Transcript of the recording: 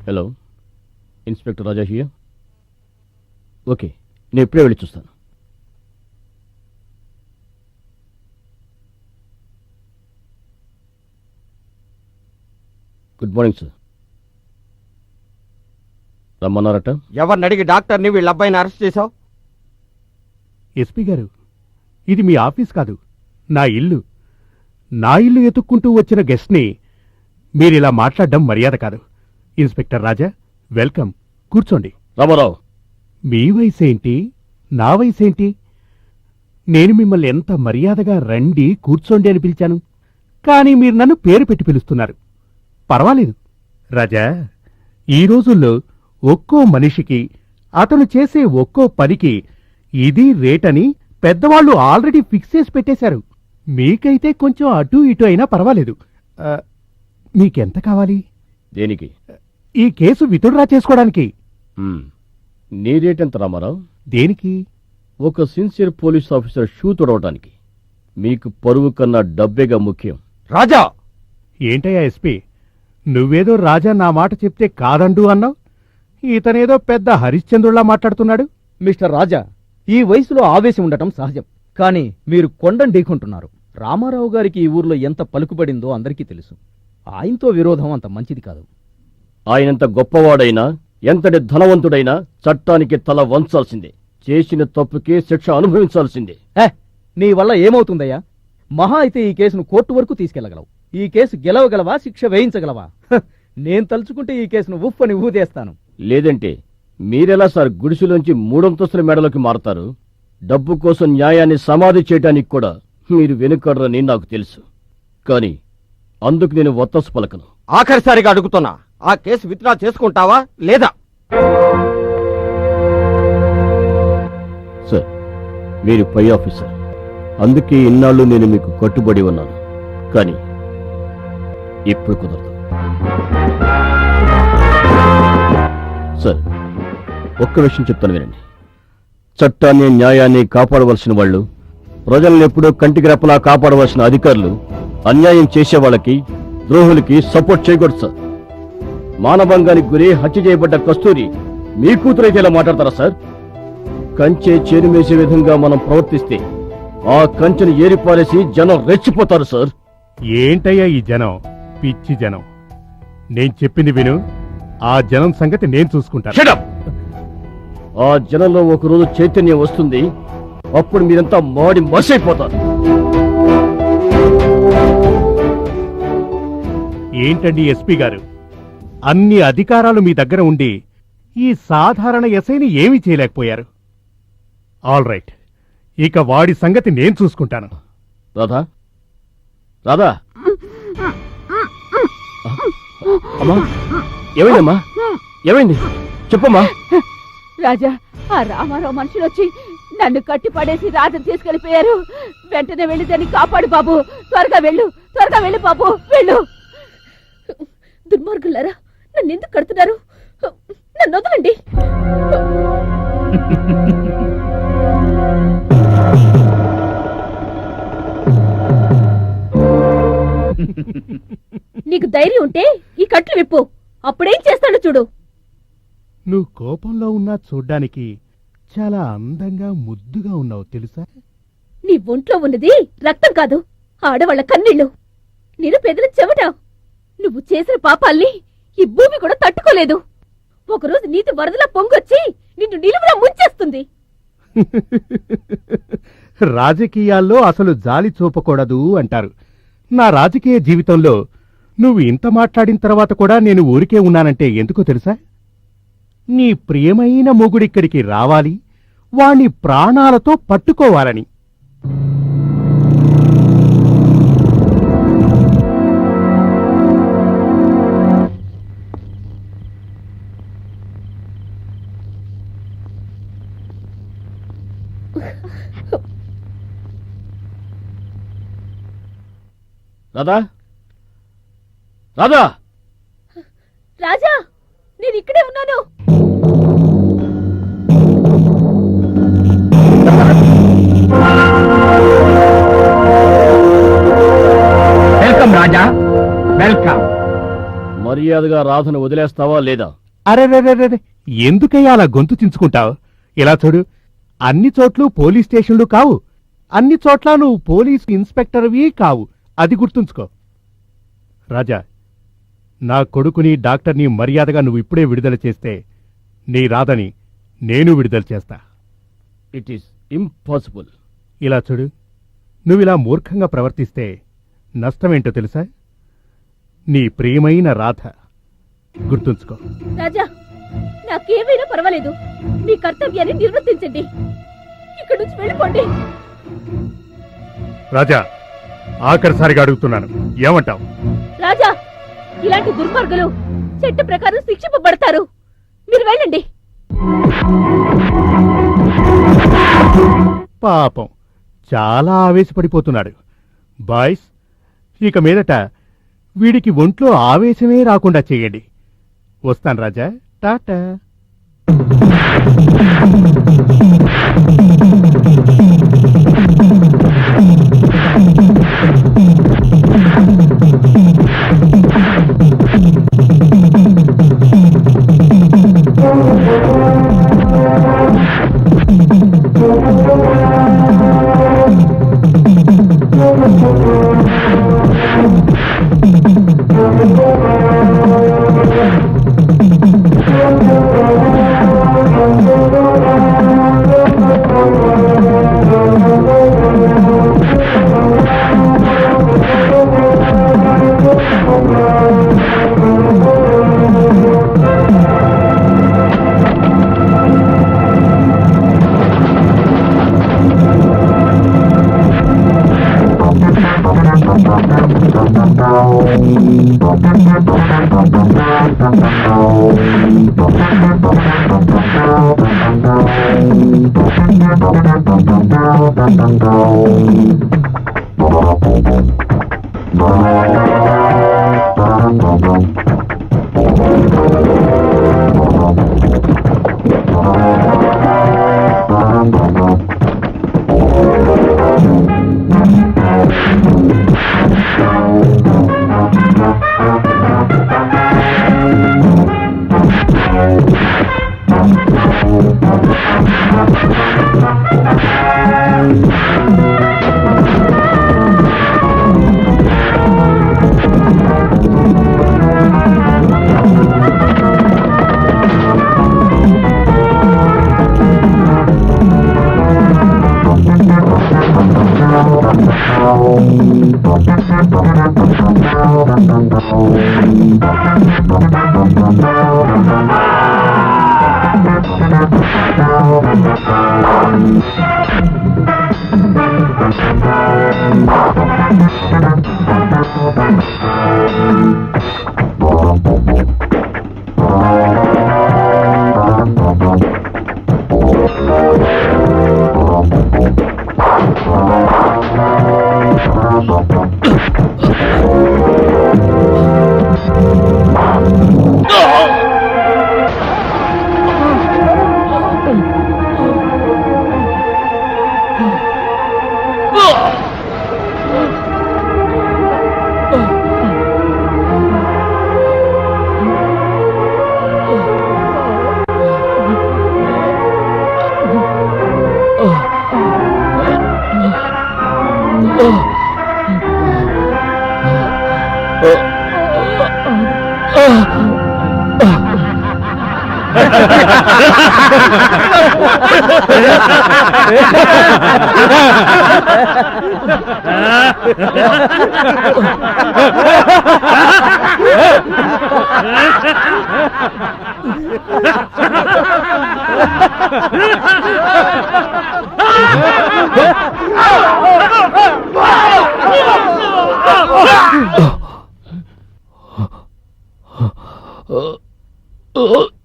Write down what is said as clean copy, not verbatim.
Hello, inspector Raja here. Okay, నేను ఇప్పుడే వెళ్ళి చూస్తాను. Good morning sir. రమ్మన్నారట? ఎవరిని అడిగి డాక్టర్ని వీళ్ళ అబ్బాయిని అరెస్ట్ చేశావు? ఎస్పీ గారు, ఇది మీ ఆఫీస్ కాదు, నా ఇల్లు. నా ఇల్లు ఎత్తుక్కుంటూ వచ్చిన గెస్ట్ని మీరిలా మాట్లాడడం మర్యాద కాదు. ఇన్స్పెక్టర్ రాజా, వెల్కమ్, కూర్చోండి. రామారావు, మీ వయసేంటి, నా వయసేంటి? నేను మిమ్మల్ని ఎంత మర్యాదగా రండి కూర్చోండి అని పిలిచాను, కానీ మీరు నన్ను పేరు పెట్టి పిలుస్తున్నారు. పర్వాలేదు రాజా, ఈ రోజుల్లో ఒక్కో మనిషికి అతను చేసే ఒక్కో పనికి ఇది రేటని పెద్దవాళ్లు ఆల్రెడీ ఫిక్స్ చేసి పెట్టేశారు. మీకైతే కొంచెం అటూ ఇటూ అయినా పర్వాలేదు. మీకెంత కావాలి? దేనికి? ఈ కేసు విత్డ్రా చేసుకోవడానికి. నీ రేట్ ఎంత రామారావు? దేనికి? ఒక సిన్సియర్ పోలీస్ ఆఫీసర్ షూ తొడవటానికి. మీకు పరువు కన్నా డబ్బేగా ముఖ్యం. రాజా! ఏంటయ్యా ఎస్పీ, నువ్వేదో రాజా నా మాట చెప్తే కాదండు అన్నావు. ఇతనేదో పెద్ద హరిశ్చంద్రులా మాట్లాడుతున్నాడు. మిస్టర్ రాజా, ఈ వయసులో ఆవేశం ఉండటం సహజం, కానీ మీరు కొండను ఢీకొంటున్నారు. రామారావు గారికి ఈ ఊర్లో ఎంత పలుకుబడిందో అందరికీ తెలుసు. ఆయనతో విరోధం అంత మంచిది కాదు. ఆయనంత గొప్పవాడైనా, ఎంతటి ధనవంతుడైనా చట్టానికి తల వంచాల్సిందే. చేసిన తప్పుకే శిక్ష అనుభవించాల్సిందే. నీ వల్ల ఏమవుతుందయ్యా? మహా అయితే ఈ కేసును కోర్టు వరకు తీసుకెళ్లగలవు. ఈ కేసు గెలవగలవా, శిక్ష వేయించగలవా? నేను తలుచుకుంటే ఈ కేసును ఉఫ్ అని ఊదేస్తాను. లేదంటే మీరెలా సార్ గుడిసెలోంచి మూడంతస్తుల మేడలోకి మారతారు? డబ్బు కోసం న్యాయాన్ని సమాధి చేయడానికి కూడా మీరు వెనుకడరని నాకు తెలుసు. కానీ అందుకు నేను వత్తసు పలకను. ఆఖరిసారిగా అడుగుతున్నా, ఆ కేసు విత్డ్రా చేసుకుంటావా లేదా? సార్, మీరు పై ఆఫీసర్, అందుకే ఇన్నాళ్ళు నేను మీకు కట్టుబడి ఉన్నాను. కానీ ఇప్పుడు కుదరదు. సార్, ఒక్క విషయం చెప్తాను వినండి. చట్టాన్ని, న్యాయాన్ని కాపాడవలసిన వాళ్ళు, ప్రజలను ఎప్పుడూ కంటికి రెప్పలా కాపాడవలసిన అధికారులు అన్యాయం చేసేవాళ్ళకి, ద్రోహులకి సపోర్ట్ చేయకూడదు సార్. మానభంగానికి గురి హత్య చేయబడ్డ కస్తూరి మీ కూతురైతే ఇలా మాట్లాడతారా సార్? కంచె చేరుమేసే విధంగా మనం ప్రవర్తిస్తే ఆ కంచెను ఏరిపారేసి జనం రెచ్చిపోతారు సార్. ఏంటయ్యా ఈ జనం, పిచ్చి జనం. నేను చెప్పింది విను, ఆ జనం సంగతి నేను చూసుకుంటాను. Shut up! ఆ జనంలో ఒకరోజు చైతన్యం వస్తుంది, అప్పుడు మీరంతా మాడి మసైపోతారు. ఏంటండి ఎస్పీ గారు, అన్ని అధికారాలు మీ దగ్గర ఉండి ఈ సాధారణ ఎస్ఐని ఏమీ చేయలేకపోయారు. ఆల్ రైట్, ఇక వాడి సంగతి నేను చూసుకుంటాను. రాధా, రాధా, అమ్మా, ఏమైందమ్మా? ఏమైంది చెప్పమ్మా. రాజా, ఆ రామారావు మనుషులు వచ్చి నన్ను కట్టి పడేసి రాజను తీసుకెళ్లిపోయారు. వెంటనే వెళ్ళి దాన్ని కాపాడు బాబు. త్వరగా వెళ్ళు, త్వరగా వెళ్ళు బాబు, వెళ్ళు. దుర్మార్గులారా, నన్ను ఎందుకు కడుతున్నారు? నన్ను వదలండి. నీకు ధైర్యం ఉంటే ఈ కట్లు విప్పు, అప్పుడేం చేస్తాడో చూడు. నువ్వు కోపంలో ఉన్నా చూడ్డానికి చాలా అందంగా ముద్దుగా ఉన్నావు తెలుసా? నీ ఒంట్లో ఉన్నది రక్తం కాదు, ఆడవాళ్ల కన్నీళ్లు, నిరుపేదల చెమట. నువ్వు చేసిన పాపాల్ని ఈ భూమి కూడా తట్టుకోలేదు. ఒకరోజు నీతి వరదలా పొంగొచ్చి నిన్ను నిలువులా ముంచేస్తుంది. రాజకీయాల్లో అసలు జాలి చూపకూడదు అంటారు. నా రాజకీయ జీవితంలో నువ్వు ఇంత మాట్లాడిన తర్వాత కూడా నేను ఊరికే ఉన్నానంటే ఎందుకో తెలుసా? నీ ప్రియమైన మొగుడిక్కడికి రావాలి, వాణ్ణి ప్రాణాలతో పట్టుకోవాలని. రాధా, రాధా, రాజా, నేను ఇక్కడే ఉన్నాను. వెల్కమ్ రాజా, వెల్కమ్. మర్యాదగా రాధను వదిలేస్తావా లేదా? అరే ఎందుకయ్యా అలా గొంతు చించుకుంటావు? ఇలా చూడు, అన్ని చోట్ల పోలీస్ స్టేషన్లు కావు, అన్ని చోట్ల నువ్వు పోలీస్ ఇన్స్పెక్టర్వి కావు, అది గుర్తుంచుకో. రాజా, నా కొడుకుని డాక్టర్ని మర్యాదగా నువ్వు ఇప్పుడే విడుదల చేస్తే నీ రాధని నేను విడుదల చేస్తా. It is impossible. ఇలా చూడు, నువ్విలా మూర్ఖంగా ప్రవర్తిస్తే నష్టమేంటో తెలుసా? నీ ప్రియమైన రాధ. గుర్తుంచుకో. రాజా, నాకేమైనా పర్వాలేదు, మీ కర్తవ్యాన్ని నిర్వర్తించండి. ఇక్కడి నుంచి వెళ్ళిపోండి. రాజా, ఆఖరిసారిగా అడుగుతున్నాను, ఏమంటావు? రాజా, ఇలాంటి దుర్మార్గులు చట్ట ప్రకారం శిక్షింపబడతారు. మీరు వెళ్ళండి. పాపం, చాలా ఆవేశపడిపోతున్నాడు. బాయ్స్, ఇక మీదట వీడికి ఒంట్లో ఆవేశమే రాకుండా చెయ్యండి. వస్తాను రాజా, టాటా. Oh.